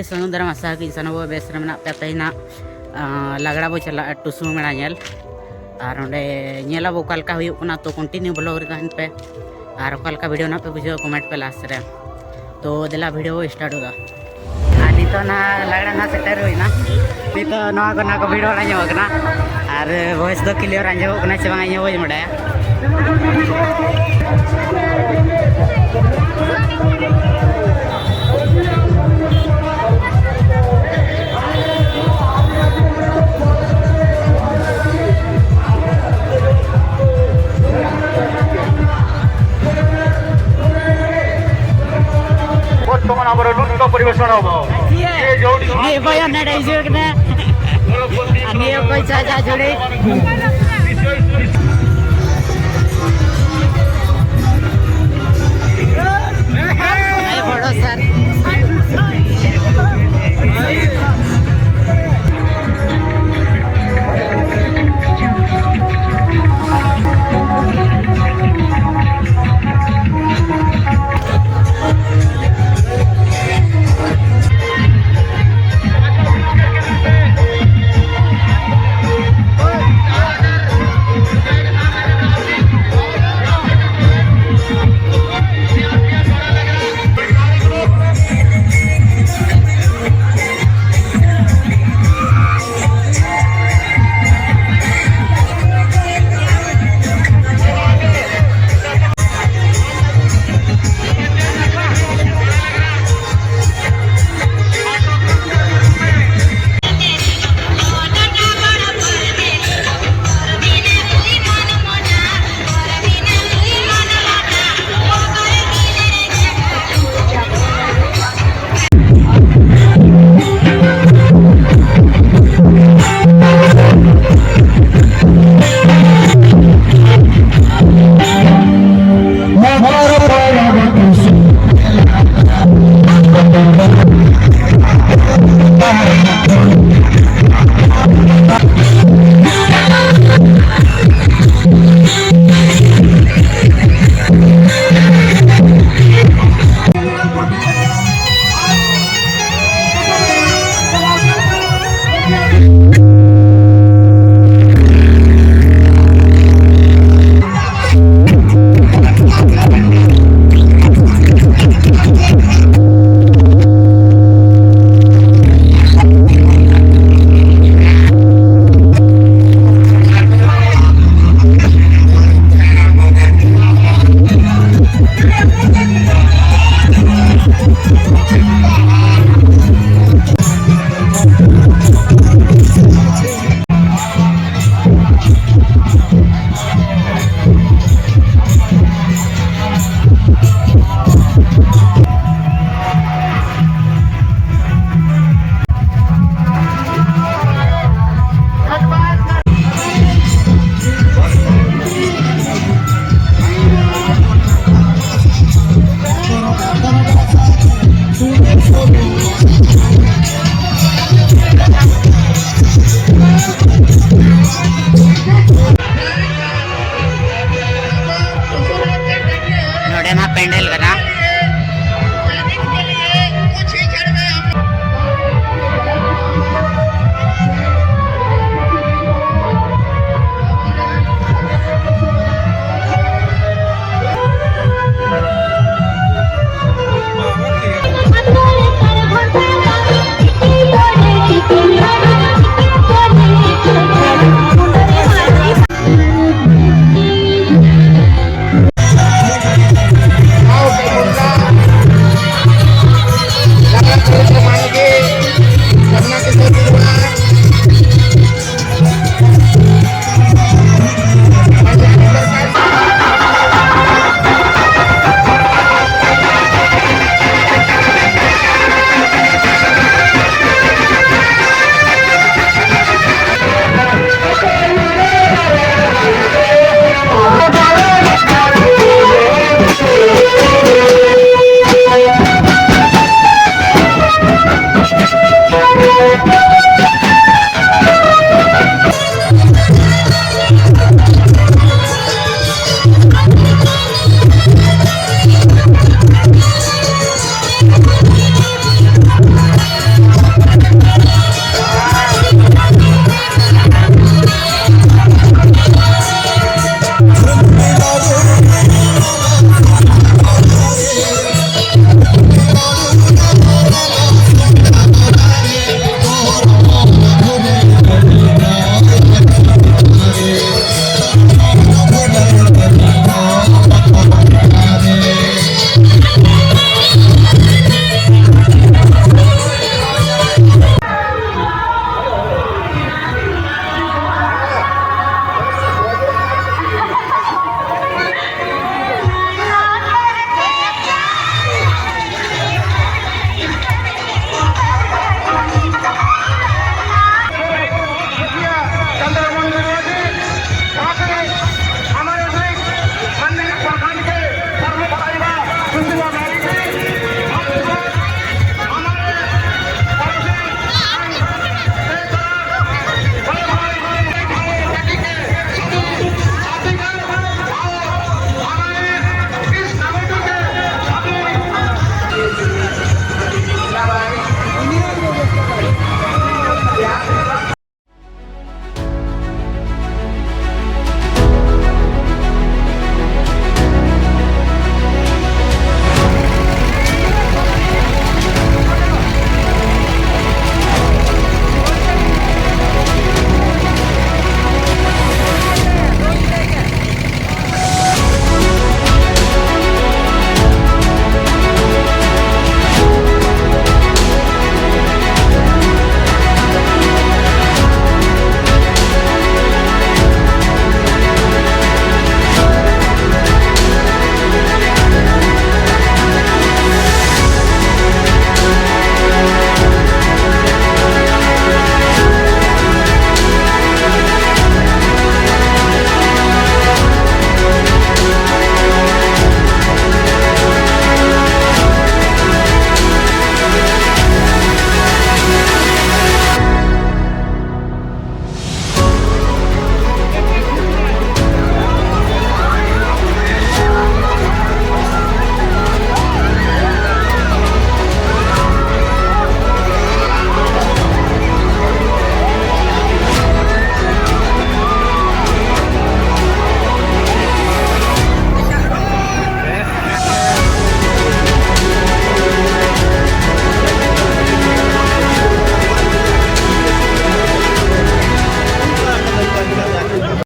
ᱜᱟᱹᱭ ᱥᱟᱹᱜᱩᱱ ᱫᱟᱨᱟᱢ ᱟᱥᱟ ᱠᱤ ᱥᱟᱱᱟᱢ ᱵᱮᱥ ᱨᱮ ᱢᱮᱱᱟᱜ ᱯᱮ ᱛᱮᱦᱮᱧ ᱞᱟᱜᱲᱟ ᱵᱚ ᱪᱟᱞᱟᱜᱼᱟ ᱴᱩᱥᱩ ᱢᱮᱲᱟ ᱧᱮᱞ ᱟᱨ ᱚᱸᱰᱮ ᱧᱮᱞᱟᱵᱚ ᱚᱠᱟ ᱞᱮᱠᱟ ᱦᱩᱭᱩᱜ ᱠᱟᱱᱟ ᱛᱚ ᱠᱚᱱᱴᱤᱱᱤᱭᱩ ᱵᱞᱚᱜ ᱨᱮ ᱛᱟᱦᱮᱱ ᱯᱮ ᱟᱨ ᱚᱠᱟ ᱞᱮᱠᱟ ᱵᱷᱤᱰᱤᱭᱳ ᱱᱟᱜ ᱯᱮ ᱵᱩᱡᱷᱟᱹᱣ ᱠᱚᱢᱮंट ᱯᱮ ᱞᱟᱥᱴ ᱨᱮ तो देला वीडियो स्टार्ट होगा और नितो ना लगड़ा ना सेटर होइना नितो नवा को वीडियो आंजो कना और वॉइस दो क्लियर आंजो कना से बांग आंजो बडाया বর্তমান আমরা নৃত্য পরিবেশন হবো এই জোড়ি ये भैया नडे जोक ने अनि यो कोई चाचा जोड़ी बड़ो सर